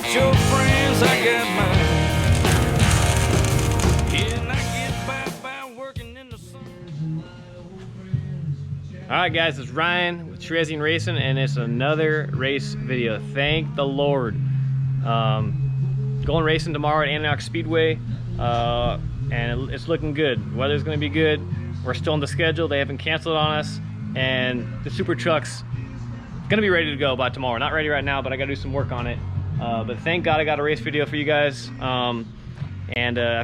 got your friends, I got mine. Yeah, I get by working in the sun. Alright guys, it's Ryan with Cherezian Racing, and it's another race video. Thank the Lord. Going racing tomorrow at Antioch Speedway, and it's looking good. Weather's going to be good. We're still on the schedule. They haven't canceled on us, and the super truck's going to be ready to go by tomorrow. Not ready right now, but I got to do some work on it. But thank God I got a race video for you guys. I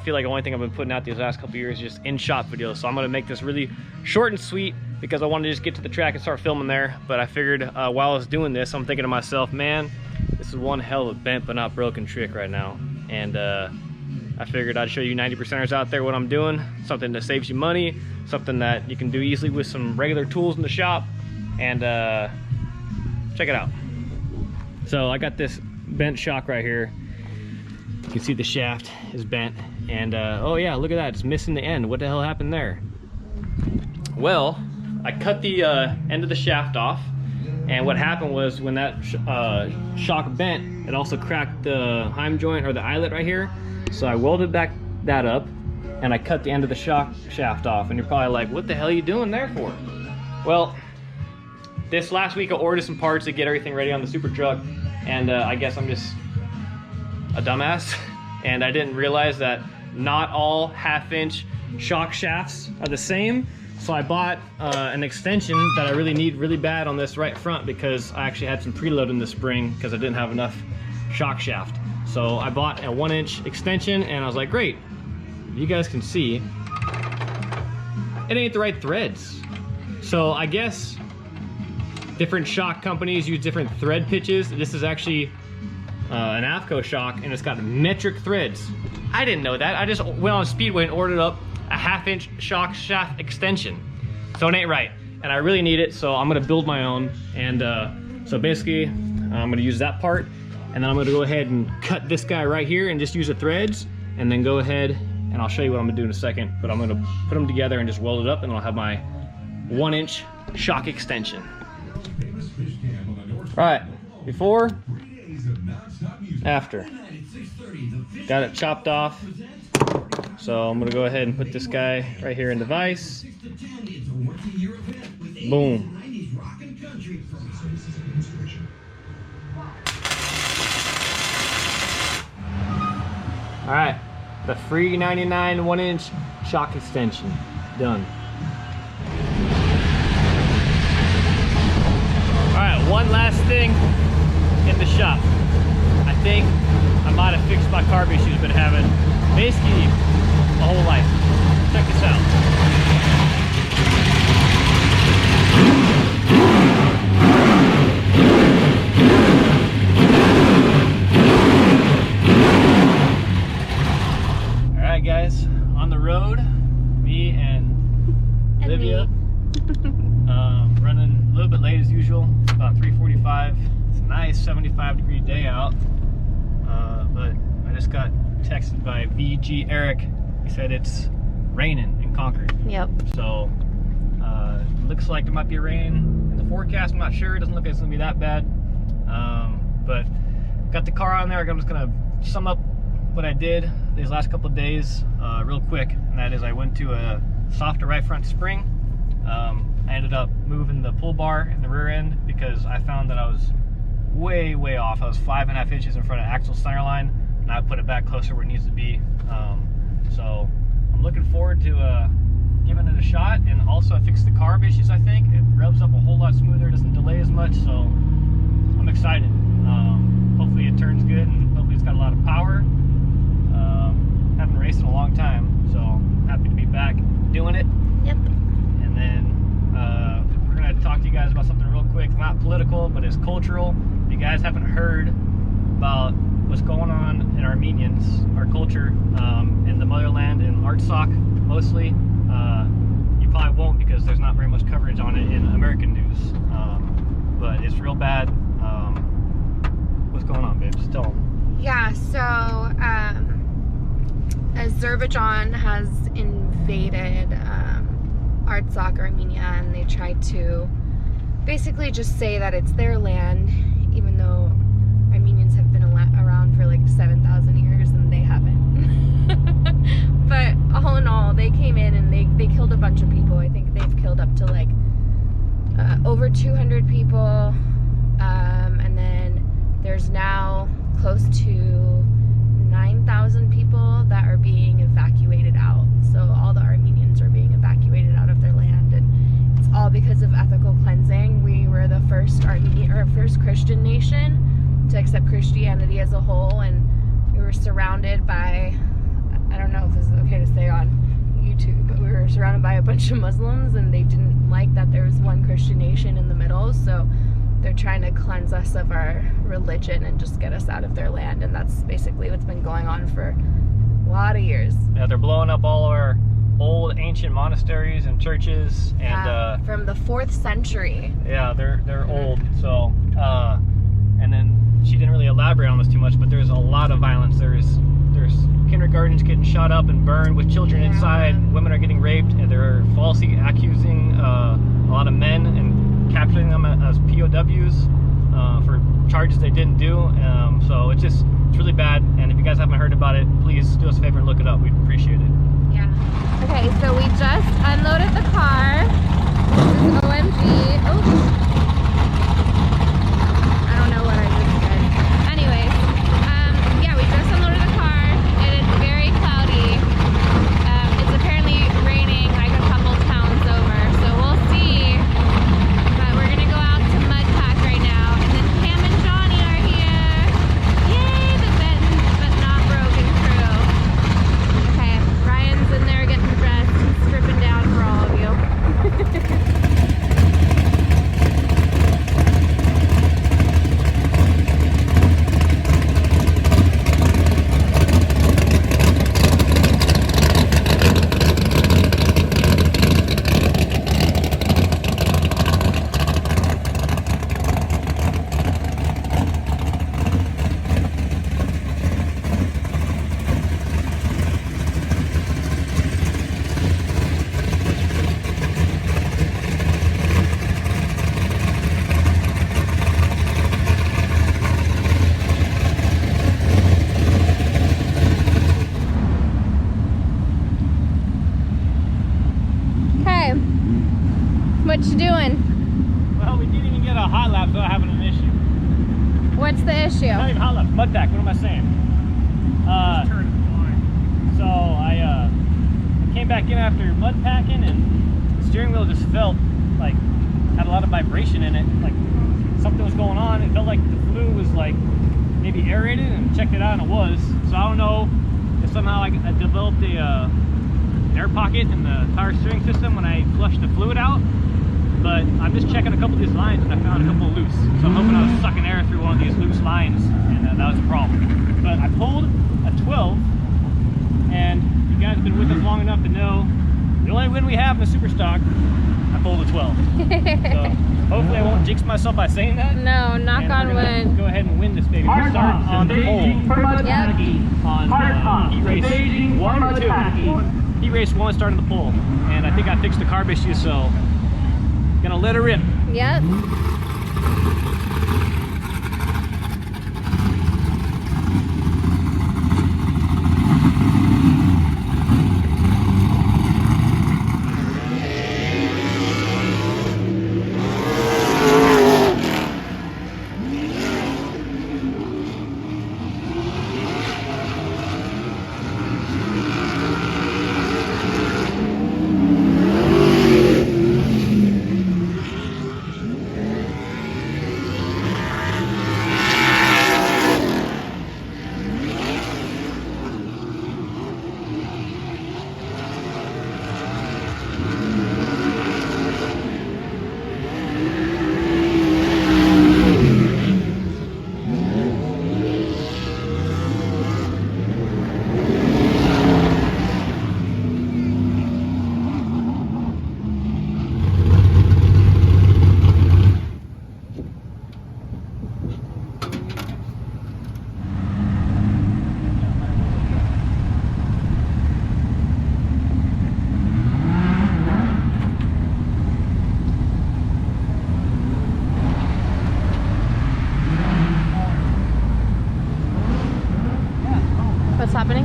feel like the only thing I've been putting out these last couple years is just in-shop videos. So I'm going to make this really short and sweet because I wanted to just get to the track and start filming there. But I figured while I was doing this, I'm thinking to myself, man, this is one hell of a bent but not broken trick right now. And I figured I'd show you 90%ers out there what I'm doing. Something that saves you money, something that you can do easily with some regular tools in the shop. And check it out. So I got this bent shock right here. You can see the shaft is bent, and oh yeah, look at that, it's missing the end. What the hell happened there? Well, I cut the end of the shaft off, and what happened was when that shock bent, it also cracked the heim joint, or the eyelet right here. So I welded back that up, and I cut the end of the shock shaft off. And you're probably like, what the hell are you doing there for? Well, this last week I ordered some parts to get everything ready on the super truck, and I guess I'm just a dumbass, and I didn't realize that not all half-inch shock shafts are the same. So I bought an extension that I really need really bad on this right front, because I actually had some preload in the spring because I didn't have enough shock shaft. So I bought a 1-inch extension, and I was like, great, you guys can see it ain't the right threads. So I guess different shock companies use different thread pitches. This is actually an AFCO shock, and it's got metric threads. I didn't know that. I just went on Speedway and ordered up a 1/2-inch shock shaft extension. So it ain't right, and I really need it, so I'm gonna build my own. And so basically, I'm gonna use that part, and then I'm gonna go ahead and cut this guy right here and just use the threads, and then go ahead, and I'll show you what I'm gonna do in a second, but I'm gonna put them together and just weld it up, and I'll have my 1-inch shock extension. All right, before, after. Got it chopped off. So I'm gonna go ahead and put this guy right here in the vise. Boom. All right, the free 99 1-inch shock extension, done. All right, one last thing in the shop. I think I might have fixed my carb issues I've been having basically my whole life. Check this out. All right, guys, on the road, me and Livia, running a little bit late as usual, about 3:45. It's a nice 75-degree day out. But I just got texted by VG Eric. He said it's raining in Concord. Yep. So looks like there might be rain in the forecast. I'm not sure. It doesn't look like it's gonna be that bad. But got the car on there. I'm just gonna sum up what I did these last couple of days real quick. And that is, I went to a softer right front spring. I ended up moving the pull bar in the rear end because I found that I was way off. I was 5.5 inches in front of axle center line, and I put it back closer where it needs to be. So I'm looking forward to giving it a shot, and also I fixed the carb issues. I think it revs up a whole lot smoother, doesn't delay as much, so I'm excited. Hopefully it turns good, and hopefully it's got a lot of power. Haven't raced in a long time, so I'm happy to be back doing it. Yep. And then we're gonna talk to you guys about something real quick. It's not political, but it's cultural. If you guys haven't heard about what's going on in Armenians, our culture, in the motherland, in Artsakh mostly, you probably won't, because there's not very much coverage on it in American news. But it's real bad. What's going on, babes? Tell them. Yeah, so Azerbaijan has invaded Artsakh, Armenia, and they tried to basically just say that it's their land, even though Armenians have been around a bunch of people. I think they've killed up to like over 200 people. And then there's now close to 9,000 people that are being evacuated out. So all the Armenians are being evacuated out of their land, and it's all because of ethical cleansing. We were the first first Christian nation to accept Christianity as a whole, and we were surrounded by, I don't know if this is okay to say on YouTube, but we were surrounded by a bunch of Muslims, and they didn't like that there was one Christian nation in the middle, so they're trying to cleanse us of our religion and just get us out of their land, and that's basically what's been going on for a lot of years. Yeah, they're blowing up all our old ancient monasteries and churches, and from the 4th century. Yeah, they're old. So, and then she didn't really elaborate on this too much, but there's a lot of violence. There's kindergartens getting shot up and burned with children inside. Women are getting raped, and they're falsely accusing a lot of men and capturing them as POWs for charges they didn't do. So it's really bad. And if you guys haven't heard about it, please do us a favor and look it up. We'd appreciate it. Yeah. Okay, so we just unloaded the car. This is OMG. Oh. I don't know what I just said. Anyways, yeah, we just unloaded the car. It is very cloudy. It's apparently raining like a couple towns over, so we'll see. But we're gonna go out to Mudpack right now, and then Pam and Johnny are here. Yay, the bent but not broken crew. Okay, Ryan's in there getting dressed. He's stripping down for all of you. What you doing? Well, we didn't even get a hot lap without having an issue. What's the issue? Not even hot lap, mud pack. What am I saying? So I came back in after mud packing, and the steering wheel just felt like had a lot of vibration in it, like something was going on. It felt like the fluid was like maybe aerated, and checked it out, and it was. So I don't know if somehow I developed a air pocket in the power steering system when I flushed the fluid out. But I'm just checking a couple of these lines, and I found a couple loose. So I'm hoping I was sucking air through one of these loose lines, and that was a problem. But I pulled a 12, and you guys have been with us long enough to know the only win we have in the super stock, I pulled a 12. So hopefully I won't jinx myself by saying that. No, knock on wood. Go ahead and win this baby. We start on the pole on heat race 1 or 2. Heat race 1 starting the pole, and I think I fixed the carb issue, so gonna let her rip. Yep. What's happening?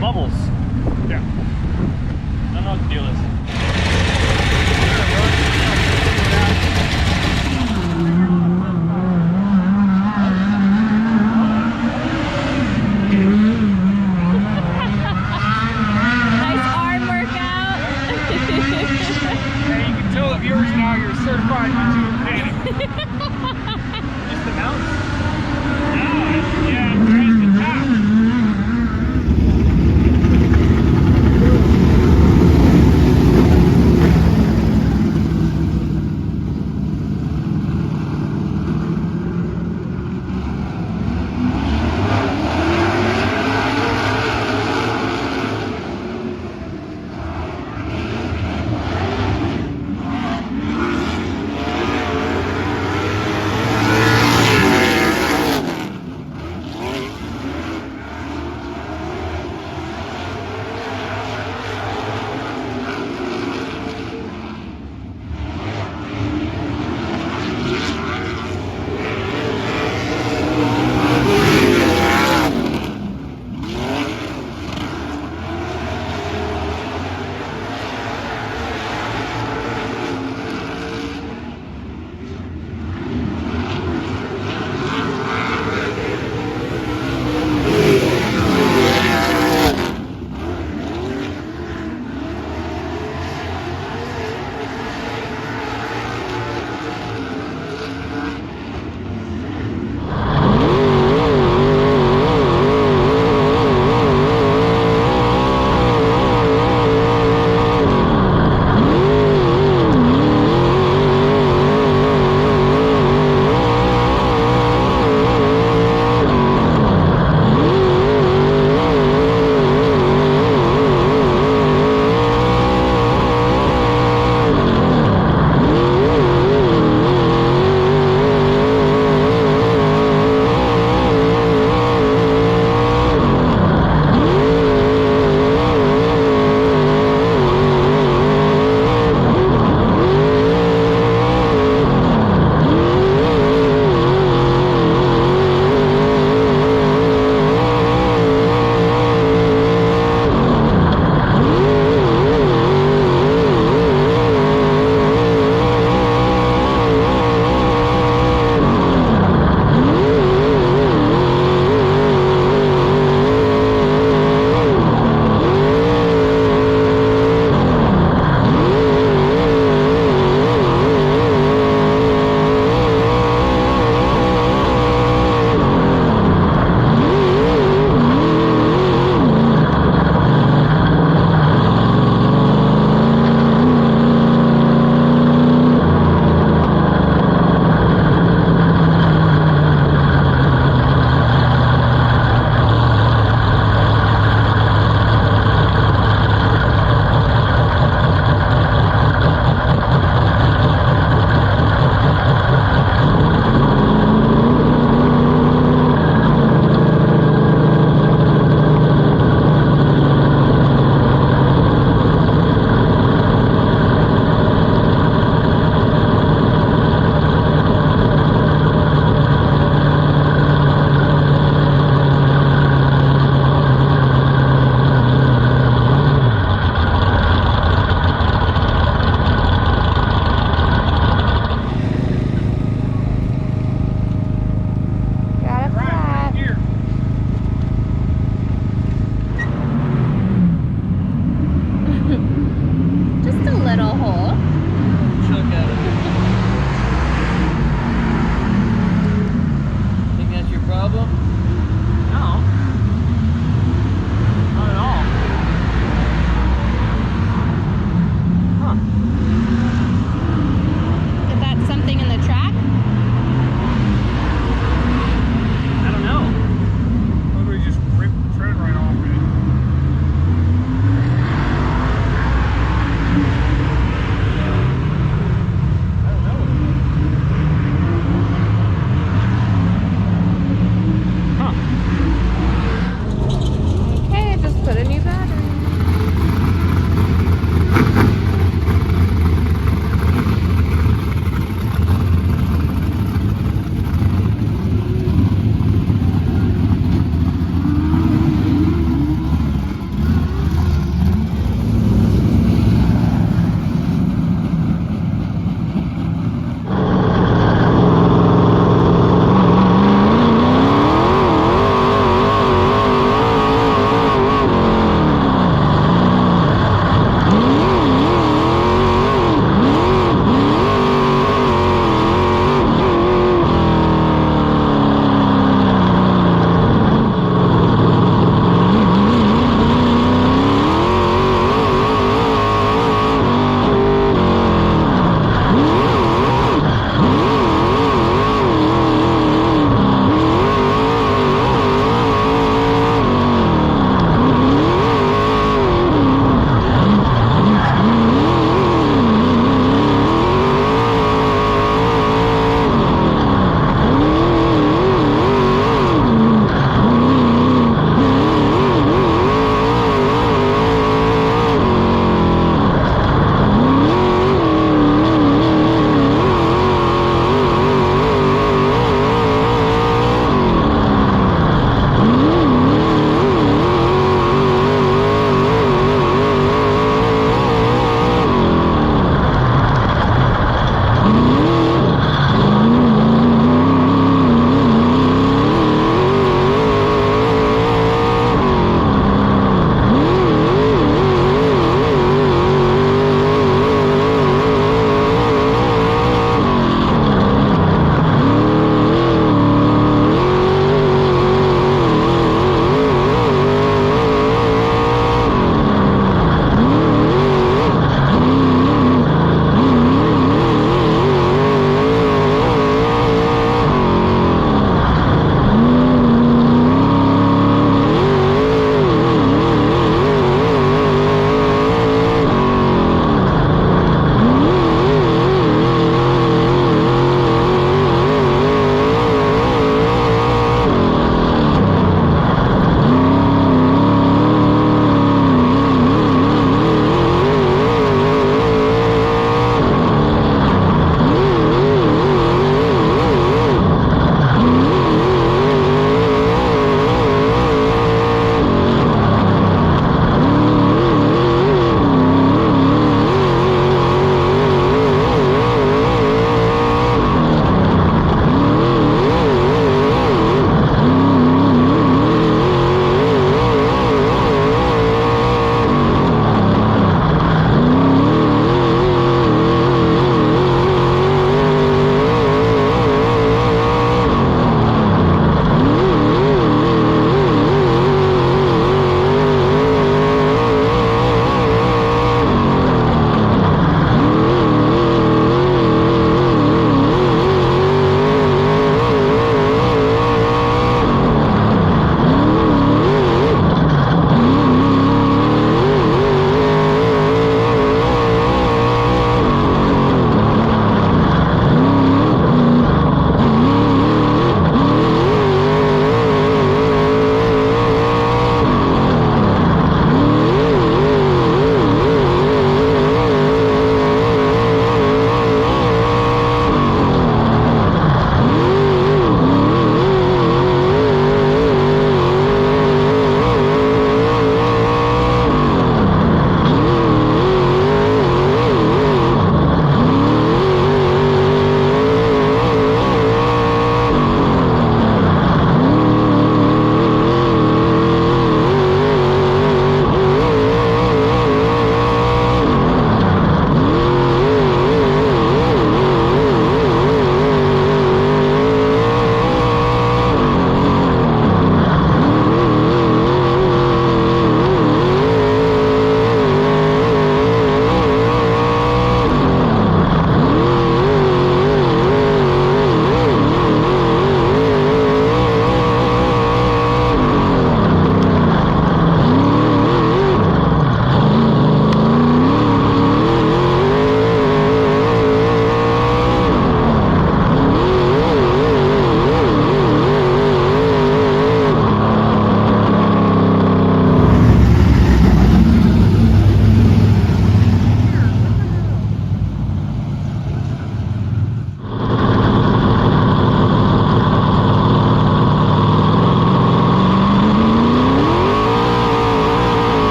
bubbles. Yeah. I don't know what the deal is. Nice arm workout. And you can tell the viewers now you're a certified YouTube mechanic. Just the mounts? Yeah, right at the top.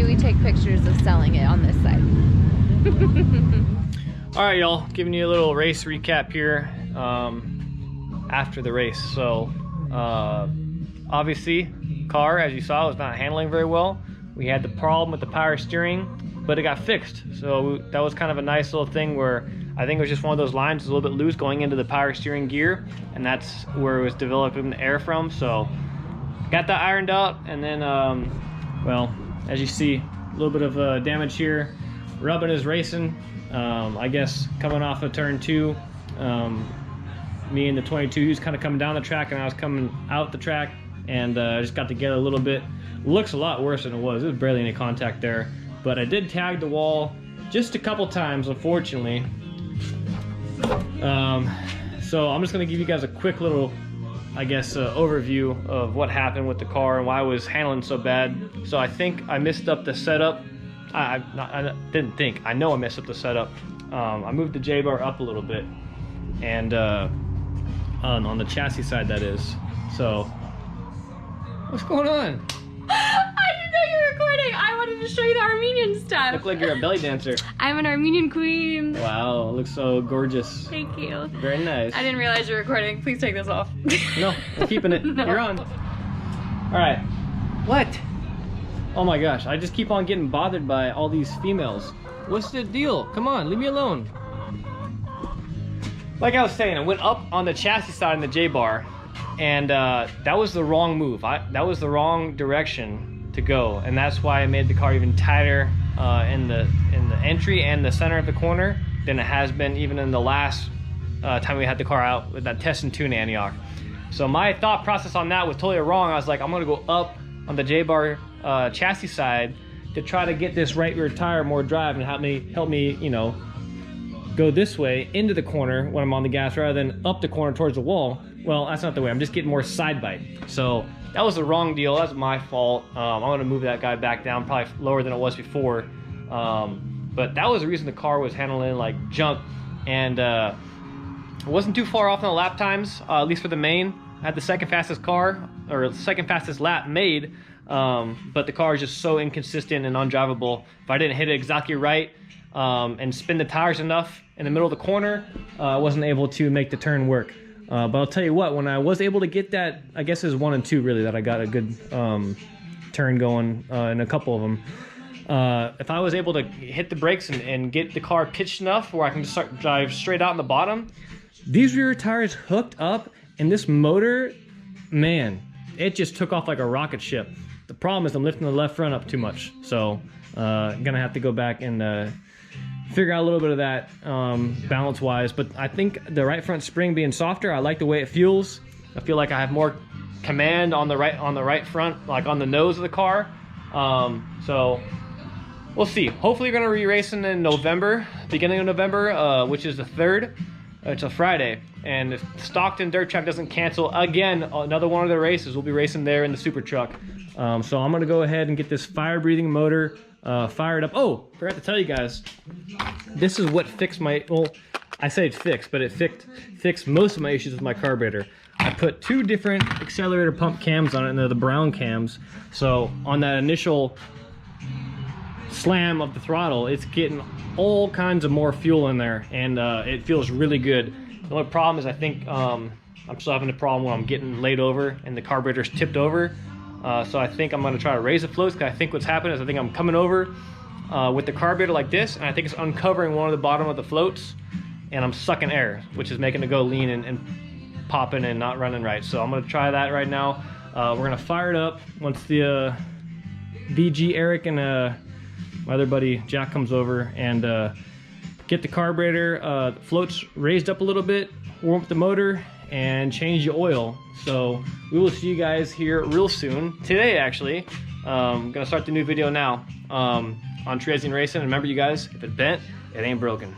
we take pictures of selling it on this side. All right, y'all, giving you a little race recap here after the race. So obviously, car, as you saw, was not handling very well. We had the problem with the power steering, but it got fixed. So that was kind of a nice little thing where I think it was just one of those lines, a little bit loose going into the power steering gear, and that's where it was developing the air from. So got that ironed out, and then, well, as you see, a little bit of damage here. Rubbin is racing. I guess coming off of turn 2, me and the 22 was kind of coming down the track, and I was coming out the track, and I just got together a little bit. Looks a lot worse than it was. There was barely any contact there, but I did tag the wall just a couple times, unfortunately. So I'm just gonna give you guys a quick little, I guess, overview of what happened with the car and why I was handling so bad. So I think I messed up the setup. I didn't think. I know I messed up the setup. I moved the J-bar up a little bit, and on the chassis side, that is. So, what's going on? I didn't know you were recording. I wanted to show you the Armenian stuff. Look like you're a belly dancer. I'm an Armenian queen. Wow, it looks so gorgeous. Thank you. Very nice. I didn't realize you were recording. Please take this off. No, I'm keeping it. No. You're on. All right. What? Oh my gosh, I just keep on getting bothered by all these females. What's the deal? Come on, leave me alone. Like I was saying, I went up on the chassis side in the J-bar, and that was the wrong move. That was the wrong direction to go, and that's why I made the car even tighter in the entry and the center of the corner than it has been even in the last time we had the car out with that test and tune Antioch. So my thought process on that was totally wrong. I was like, I'm gonna go up on the J-bar chassis side to try to get this right rear tire more drive and help me, you know, go this way into the corner when I'm on the gas rather than up the corner towards the wall. Well, that's not the way. I'm just getting more side bite. So that was the wrong deal. That's my fault. I'm gonna move that guy back down, probably lower than it was before. But that was the reason the car was handling like junk, and it wasn't too far off on the lap times, at least for the main. I had the second fastest car, or second fastest lap made, but the car is just so inconsistent and undrivable. If I didn't hit it exactly right and spin the tires enough in the middle of the corner, I wasn't able to make the turn work. But I'll tell you what, when I was able to get that, I guess it was 1 and 2 really that I got a good turn going in a couple of them. If I was able to hit the brakes and get the car pitched enough where I can just start drive straight out in the bottom, these rear tires hooked up, and this motor, man, it just took off like a rocket ship. The problem is I'm lifting the left front up too much, so gonna have to go back and figure out a little bit of that balance wise. But I think the right front spring being softer, I like the way it feels. I feel like I have more command on the right front, like on the nose of the car. So we'll see. Hopefully we're gonna be racing in November, beginning of November, which is the 3rd. It's a Friday, and if Stockton Dirt Track doesn't cancel again, another one of the races, we'll be racing there in the super truck. So I'm gonna go ahead and get this fire-breathing motor fired up. Oh, forgot to tell you guys, this is what fixed my, well, I say it fixed, but it fixed most of my issues with my carburetor. I put 2 different accelerator pump cams on it, and they're the brown cams. So on that initial slam of the throttle, it's getting all kinds of more fuel in there, and it feels really good. The only problem is I think I'm still having a problem when I'm getting laid over and the carburetor's tipped over. So I think I'm gonna try to raise the floats, because I think what's happening is I think I'm coming over with the carburetor like this, and I think it's uncovering one of the bottom of the floats, and I'm sucking air, which is making it go lean and popping and not running right. So I'm gonna try that right now. We're gonna fire it up once the VG Eric and my other buddy Jack comes over, and get the carburetor floats raised up a little bit, warm up the motor, and change the oil. So we will see you guys here real soon. Today, actually. I'm gonna start the new video now on Cherezian Racing. And remember, you guys, if it bent, it ain't broken.